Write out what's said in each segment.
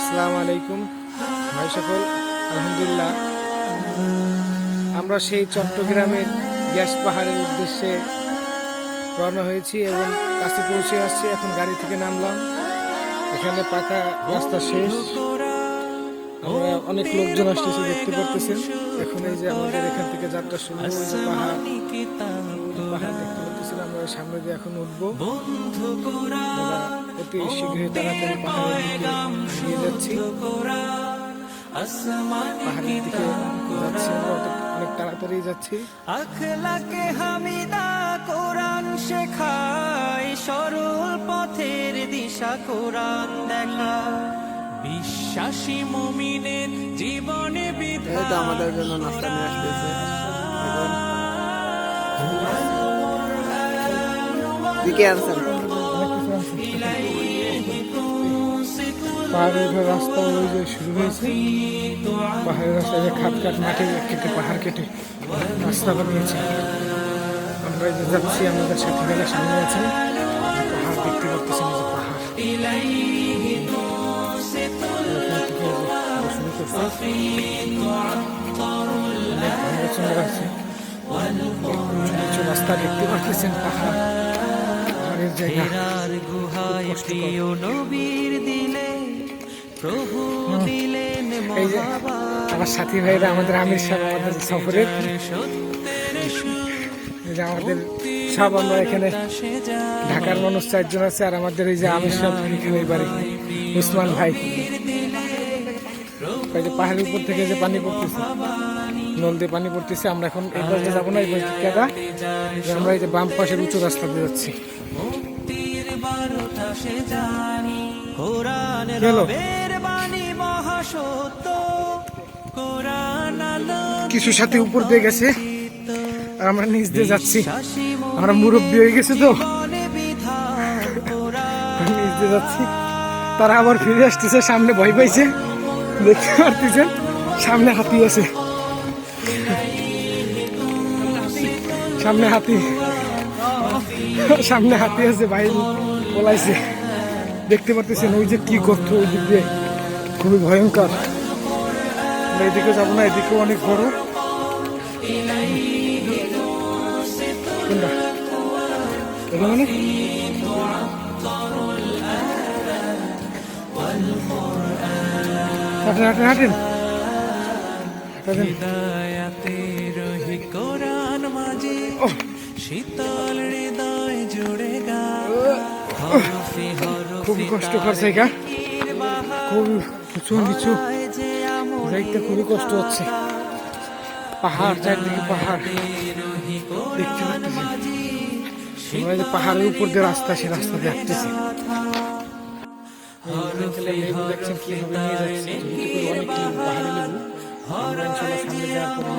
আসসালামু আলাইকুম ভাই সকল, আলহামদুলিল্লাহ আমরা সেই চট্টগ্রামের গ্যাস পাহাড়ের উদ্দেশ্যে রওনা হয়েছি এবং কাছে পৌঁছে আসছি। এখন গাড়ি থেকে নামলাম, এখানে পাকা রাস্তা শেষ, আমরা অনেক লোকজন আসতেছে দেখতে পারতেছেন। এখন এই যে আমাদের এখান থেকে যাত্রা শুরু, ওই যে পাহাড় পাহাড় দেখতে পাচ্ছেন, আমরা সামনে দিয়ে এখন উঠবো। আমরা অতি শীঘ্রই তাড়াতাড়ি পাহাড়ের দিকে এগিয়ে যাচ্ছি, পাহাড়ের দিকে যাচ্ছি, আমরা অনেক তাড়াতাড়ি যাচ্ছি। আখলাকে হামিদা কোরআন শেখায়, সরল পথের দিশা কোরআন দেখা, বিশ্বাসী মুমিনের জীবনে বিধান আমাদের জন্য নাস্তা নিয়ে আসতেছে। দিকে আনছেন পাহাড়ের রাস্তা ওই যে শুরু হয়েছে, পাহাড়ের রাস্তায় যে খাট খাট মাটি কেটে পাহাড় কেটে রাস্তা বানিয়েছে। আমরা যে যাচ্ছি, আমাদের সাথে গেলে সামনে আছে পাহাড় দেখতে পাচ্ছেন, যে পাহাড় রাস্তা দেখতে পাচ্ছেন, পাহাড় পাহাড়ের জায়গা। এই যে আমার সাথী ভাইরা, আমাদের আমির সাহেব, আমাদের সফরের আমাদের সব, আমরা এখানে ঢাকার মানুষ 4 জন আছে, আর আমাদের এই যে আমির সাহেব এখানে বাড়ি উসমান ভাই। এই যে পাহাড়ের উপর থেকে যে পানি পড়তেছে, নল দিয়ে পানি পড়তেছে। আমরা এখন এই পাশে যাবো না, এই পাশে কেদা, আমরা এই যে বাম পাশের উঁচু রাস্তা দিয়ে যাচ্ছি। কিছু সাথে উপর দিয়ে গেছে, আমরা নিচ দিয়ে যাচ্ছি, আমরা মুরব্বী হয়ে গেছে তো নিচ দিয়ে যাচ্ছি। তারা আবার ফিরে আসতেছে, সামনে ভয় পাইছে, দেখতে পারতেছেন সামনে হাতি আছে, সামনে হাতি, সামনে হাতি আছে, ভাই পলাইছে, দেখতে পারতেছেন। ওই যে কি করতো ওই দিক দিয়ে, খুবই ভয়ঙ্কর। এদিকে যাবো না, এদিকেও অনেক বড়। কোনটা মানে হাঁটেন হাঁটেন শীতল হৃদয় জুড়ে গা, খুব কষ্ট করছে, খুব উঁচু নিচু যাইতে খুবই কষ্ট হচ্ছে। পাহাড়, চারদিকে পাহাড় দেখতে পাচ্ছি, পাহাড়ের উপর দিয়ে রাস্তা, সে রাস্তা দিয়ে আসতেছি। দেখছেন কিভাবে নিয়ে যাচ্ছে, অনেক পাহাড়ি লেবু। আমরা ইনশাল্লাহ সামনে যাওয়ার পরে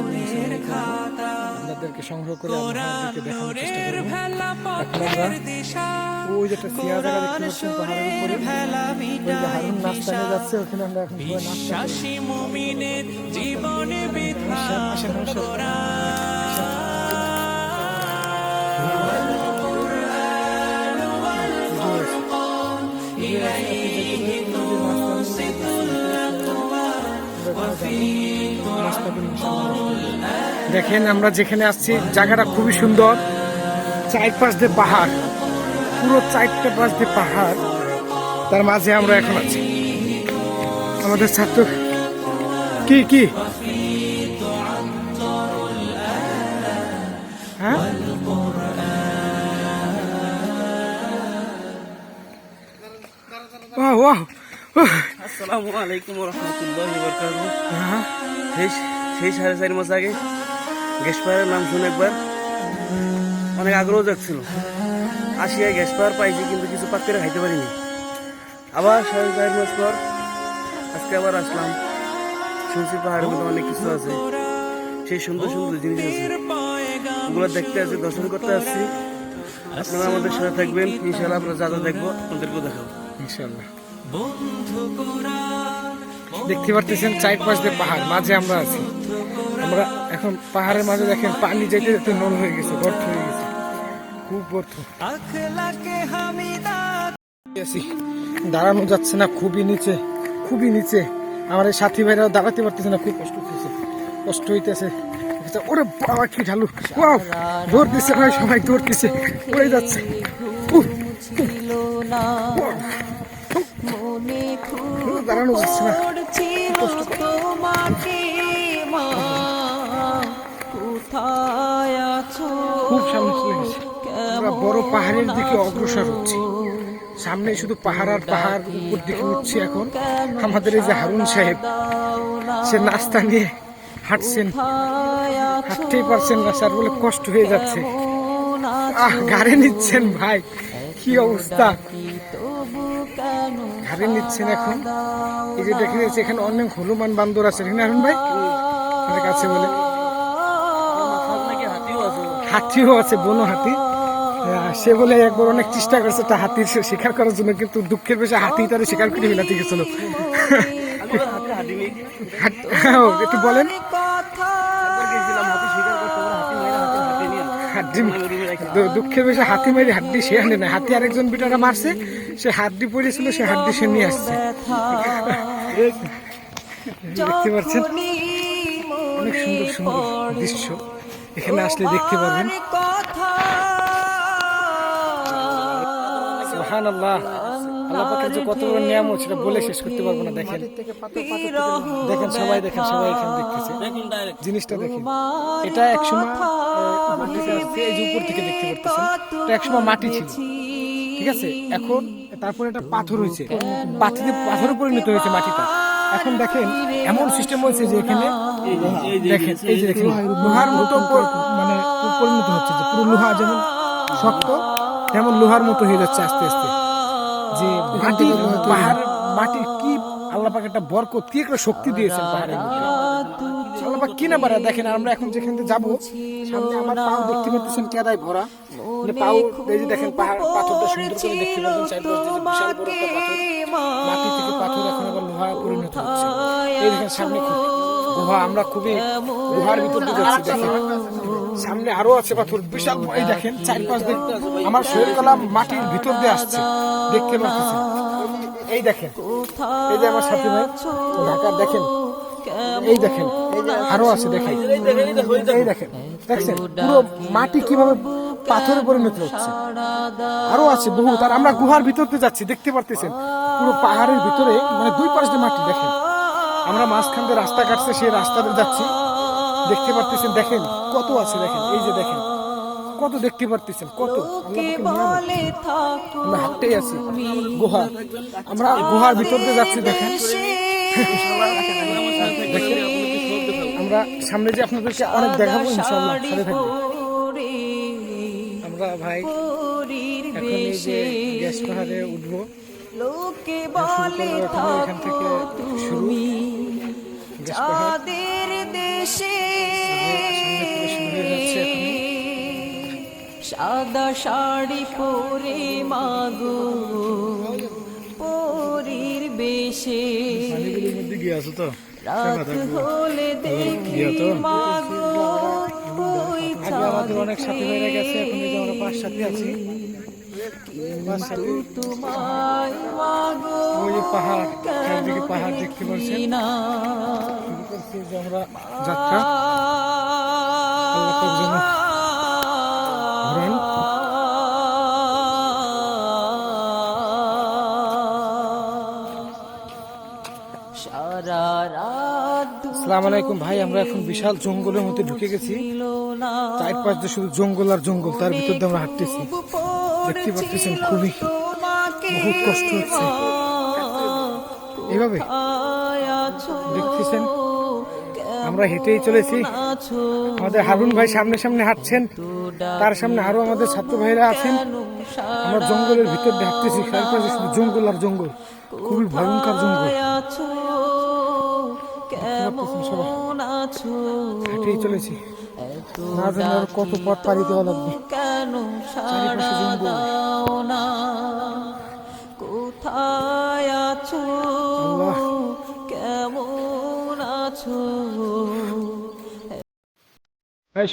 আপনাদেরকে সংগ্রহ করে আপনাদেরকে দেখানোর চেষ্টা করবো। এখন আমরা ওই যেটা সিয়া জায়গা দেখতে পাচ্ছেন পাহাড়ের উপরে, ওই যে হারুন নাস্তা নিয়ে যাচ্ছে, ওখানে আমরা এখন দেখেন আমরা যেখানে আসছি, জায়গাটা খুবই সুন্দর, 4 পাশ দিয়ে পাহাড়, পুরো 4টে পাশ দিয়ে পাহাড়, তার মাঝে আমরা এখন আছি। আমাদের ছাত্র কি কি হ্যাঁ আসসালামু আলাইকুম ওয়া রাহমাতুল্লাহি ওয়া বারাকাতুহু। সেই 4.5 মাস আগে গ্যাস পাহাড়ের নাম শুনে একবার অনেক আগ্রহ জাগছিল, আসিয়া গ্যাস পাহাড় পাইছি, কিন্তু কিছু পাক করে খাইতে পারিনি। আবার 4.5 মাস পর আজকে আবার আসলাম, শুনছি পাহাড়ের মধ্যে অনেক কিছু আছে, সেই সুন্দর সুন্দর জিনিস আছে, ওগুলো দেখতে আসছি, দর্শন করতে আসছি। আপনারা আমাদের সাথে থাকবেন, ইনশাআল্লাহ আমরা যা যা দেখবো আপনাদেরকেও দেখাবো ইনশাআল্লাহ। দেখতে পারতেছেন 4 পাশ দিয়ে পাহাড়, মাঝে আমরা আছি। আমরা এখন পাহাড়ের মাঝে দেখেন পানি যেতে যেতে নল হয়ে গেছে, গর্ত হয়ে গেছে, খুব গর্ত। দাঁড়ানো যাচ্ছে না, খুবই নিচে, খুবই নিচে। আমার এই সাথী ভাইরাও দাঁড়াতে পারতেছে না, খুব কষ্ট হইতেছে। ওরে বাবা কি ঢালু, ওয়াও দৌড় দিচ্ছে ভাই, সবাই দৌড় দিচ্ছে, পড়ে যাচ্ছে। ছিল না মনে খুব দাঁড়ানো যাচ্ছে না। পড়ছিল তোমাকে মা কোথায় আছো খুব সামনে চলে গেছে। আমরা বড় পাহাড়ের দিকে অগ্রসর হচ্ছি। সামনে শুধু পাহাড় আর পাহাড়, উপর দিকে উঠছি এখন। আমাদের এই যে হারুন সাহেব, সে নাস্তা নিয়ে হাঁটছেন, হাঁটতেই পারছেন না স্যার বলে কষ্ট হয়ে যাচ্ছে। ঘাড়ে নিচ্ছেন ভাই, কি অবস্থা, ঘাড়ে নিচ্ছেন এখন। এই যে দেখে নিচ্ছে এখানে অনেক হনুমান বান্দর আছে, এখানে হারুন ভাই অনেক আছে বলে, হাতিও আছে, বনো হাতি। সে বলে একবার অনেক চেষ্টা করছে একটা হাতির শিকার করার জন্য, কিন্তু দুঃখের বেশি হাতি তার শিকার করে ফেলাতে গেছিল। একটু বলেন। দুঃখের বেশি হাতি মেরে হাড্ডি সে আনে না, হাতি আরেকজন বিটারা মারছে, সে হাড্ডি পড়েছিল, সে হাড্ডি সে নিয়ে আসছে। দেখতে পাচ্ছেন অনেক সুন্দর সুন্দর দৃশ্য, এখানে আসলে দেখতে পারবেন। সুবহানাল্লাহ, আল্লাহ পাকের যে কত বড় নিয়ামত সেটা বলে শেষ করতে পারবো না। দেখেন দেখেন সবাই, দেখেন সবাই এখানে দেখতেছে জিনিসটা। দেখেন এটা একসময় মাটিতে আসছে, এই যে উপর থেকে দেখতে পারতেছেন, এটা একসময় মাটি ছিল, ঠিক আছে। এখন তারপরে এটা পাথর হয়েছে, পাথরে পরিণত হয়েছে মাটিটা। এখন দেখেন এমন সিস্টেম হয়েছে যে এখানে দেখেন, এই যে দেখেন লোহার মতো মানে পরিণত হচ্ছে, যে পুরো লোহা যেমন শক্ত তেমন লোহার মতো হয়ে যাচ্ছে আস্তে আস্তে। যে মাটি, পাহাড় মাটি কি আল্লাহ পাক একটা বরকত, কি একটা শক্তি দিয়েছেন পাহাড়ের মধ্যে, আল্লাহ পাক কি না পারে। দেখেন আমরা এখন যেখান থেকে যাবো, সামনে আমার পাও দেখতে পাচ্ছেন কেদায় ভরা, মানে পাও এই যে দেখেন পাহাড়, পাথরটা সুন্দর করে দেখতে পাচ্ছেন, চারপাশ দিয়ে বিশাল বড় একটা পাথর, মাটি থেকে পাথর এখন আবার লোহা পরিণত হচ্ছে। এই দেখেন সামনে খুব গুহা, আমরা খুবই গুহার ভিতর দিয়ে যাচ্ছি। দেখেন সামনে আরো আছে পাথর বিশাল, এই দেখেন চারপাশ দেখতে আমার শরীর কলা মাটির ভিতর দিয়ে আসছে, দেখতে পাচ্ছেন। এই দেখেন, এই যে আমার সাথী ভাই ঢাকার, দেখেন এই দেখেন আরো আছে, দেখেন এই দেখেন, দেখছেন পুরো মাটি কিভাবে পাথরে পরিণত হচ্ছে, আরো আছে বহুত। আর আমরা গুহার ভিতর দিয়ে যাচ্ছি, দেখতে পারতেছেন পুরো পাহাড়ের ভিতরে, মানে দুই পাশ দিয়ে মাটি। দেখেন আমরা মাঝখান দিয়ে রাস্তা কাটছে, সেই রাস্তাতে যাচ্ছি, দেখতে পারতেছেন। দেখেন কত আছে, দেখেন এই যে দেখেন কত দেখতে পারতেছেন, কত আমরা হাঁটতেই আছি গুহা, আমরা গুহার ভিতর দিয়ে যাচ্ছি। দেখেন আমরা সামনে যে আপনাদেরকে অনেক দেখাবো ইনশাআল্লাহ, সাথে থাকবে। আমরা ভাই এখন এই যে গ্যাস পাহাড়ে উঠবো, এখান থেকে শুরু গ্যাস পাহাড়, সাদা শাড়ি পরে মাগো পরীর বেশে, রাত হলে দেখি মাগো আমাদের অনেক সাথী হয়ে গেছে, এখন এই যে আমরা 5 সাথী আছি। তোমায় মাগো ওই যে পাহাড়, চারদিকে পাহাড় দেখতে পাচ্ছেন। আমরা যাত্রা আল্লাহ পাক যেন ঘোরান। আসসালামু আলাইকুম ভাই, আমরা এখন বিশাল জঙ্গলের মধ্যে ঢুকে গেছি, চারপাশ দিয়ে শুধু জঙ্গল আর জঙ্গল, তার ভিতর দিয়ে আমরা হাঁটতেছি, দেখতে পাচ্ছেন খুবই বহুত কষ্ট হচ্ছে। এইভাবে দেখতেছেন আমরা হেঁটেই চলেছি, আমাদের হারুন ভাই সামনে সামনে হাঁটছেন, তার সামনে আরো আমাদের ছাত্র ভাইরা আছেন। আমরা জঙ্গলের ভিতর দিয়ে হাঁটতেছি, চারপাশে শুধু জঙ্গল আর জঙ্গল, খুবই ভয়ঙ্কর জঙ্গল। হেঁটেই চলেছি, না জানি আর কত পথ পাড়ি দেওয়া লাগবে। চারিপাশে জঙ্গল, কোথায় আছো কেমন আছো।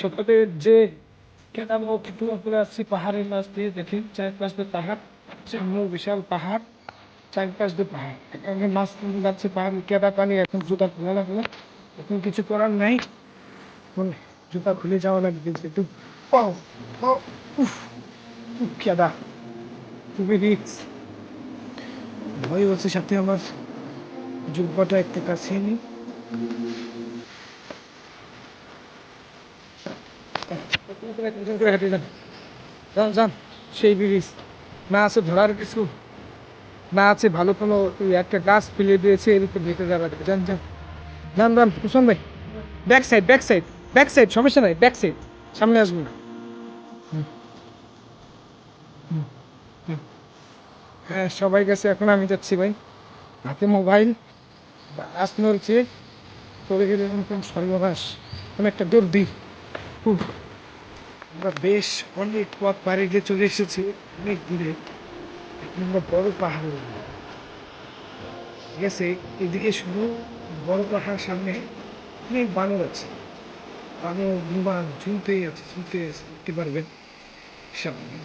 সত্যি যে আসছি পাহাড়ের মাছ দিয়ে, দেখি চারপাশে পাহাড়, সামনে বিশাল পাহাড়, চারপাশ দিয়ে পাহাড় এখন মাছ যাচ্ছে পাহাড় কেদা পানি এখন জুতা খোলা লাগবে এখন কিছু করার নাই এখন জুতা খুলে যাওয়া লাগবে যেহেতু পাও পাও উফ উফ কেদা খুবই রিক্স ভয় হচ্ছে সাথে আমার জুব্বাটা একটু কাছে নিই যান যান সেই ব্রিজ না আছে ধরার কিছু না আছে ভালো কোনো একটা গাছ ফেলে দিয়েছে এর উপর ভেতরে যাওয়া যাবে যান যান যান যান কুসুম ভাই back side back side back side সমস্যা নাই ব্যাক সাইড সামনে আসবো না হ্যাঁ সবাই গেছে এখন আমি যাচ্ছি ভাই হাতে মোবাইল আস নড়ছে চলে গেলে এরকম সর্বনাশ আমি একটা দৌড় দিই উফ, আমরা বেশ অনেক পথ পাড়ি দিয়ে চলে এসেছি অনেক দূরে আমরা বড় পাহাড় ঠিক আছে এদিকে শুধু বড় পাহাড় সামনে অনেক বানর আছে বানর বিমান ঝুলতেই আছে ঝুলতে আছে দেখতে পারবেন সামনে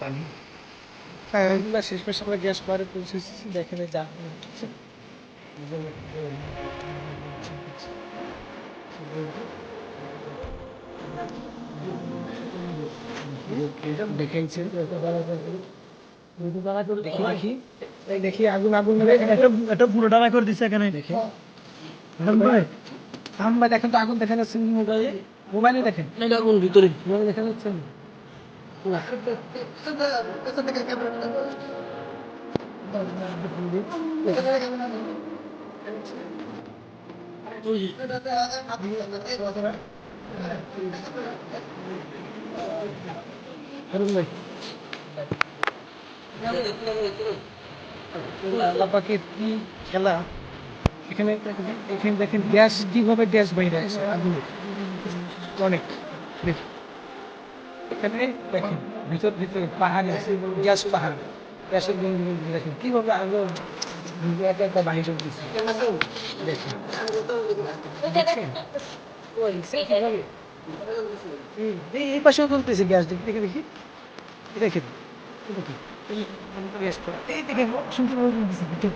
পানি শেষ মাসে আমরা গ্যাস পাহাড়ে পৌঁছেছি দেখেন যা দেখেছে দেখি দেখি এই দেখি আগুন আগুন এটা পুরো ডানা করে দিচ্ছে এখানে দেখে ভাই আমরা দেখেন তো আগুন দেখা যাচ্ছে মোবাইলে মোবাইলে দেখেন আগুন ভিতরে মোবাইলে দেখা যাচ্ছে না? হারুন ভাই আল্লাহ পাকের কি খেলা এখানে এখানে দেখেন গ্যাস কিভাবে গ্যাস বাইরে আসে আগুনের অনেক দেখুন। এখানে দেখেন ভিতর ভিতরে পাহাড় আছে গ্যাস পাহাড় গ্যাসের বন্ধু দেখেন কিভাবে আগুন একা একা বাইরে দিচ্ছে দেখেন দেখছেন? এই পাশেও চলতেছে গ্যাস দেখি দেখি দেখি এই দেখেন এই দেখেন, গ্যাস করা। এই দেখেন শুনতে পাবেন দেখছেন?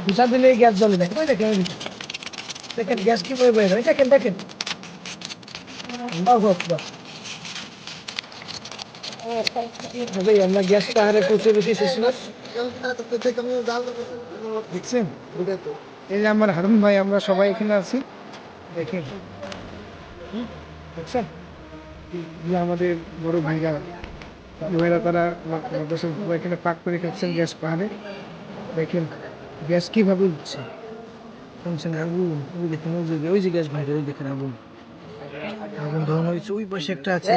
বুঝা দিলে গ্যাস জ্বলে দেখেন ওই দেখেন ওই দেখেন। দেখেন গ্যাস কিভাবে বের হয় দেখেন দেখেন আল্লাহু আকবার। ভাই আমরা গ্যাস পাহাড়ে পৌঁছে গেছি শেষমেশ দেখছেন এই যে আমার হারুন ভাই আমরা সবাই এখানে আছি দেখেন দেখছেন এই যে আমাদের বড় ভাইরা ভাইরা তারা আমাদের সবাই এখানে পাক করে খাচ্ছেন গ্যাস পাহাড়ে দেখেন গ্যাস কিভাবে উঠছে শুনছেন আগুন ওই দেখেন ওই যে গ্যাস ভাইরা ওই দেখেন আগুন আগুন ধরানো হয়েছে ওই পাশে একটা আছে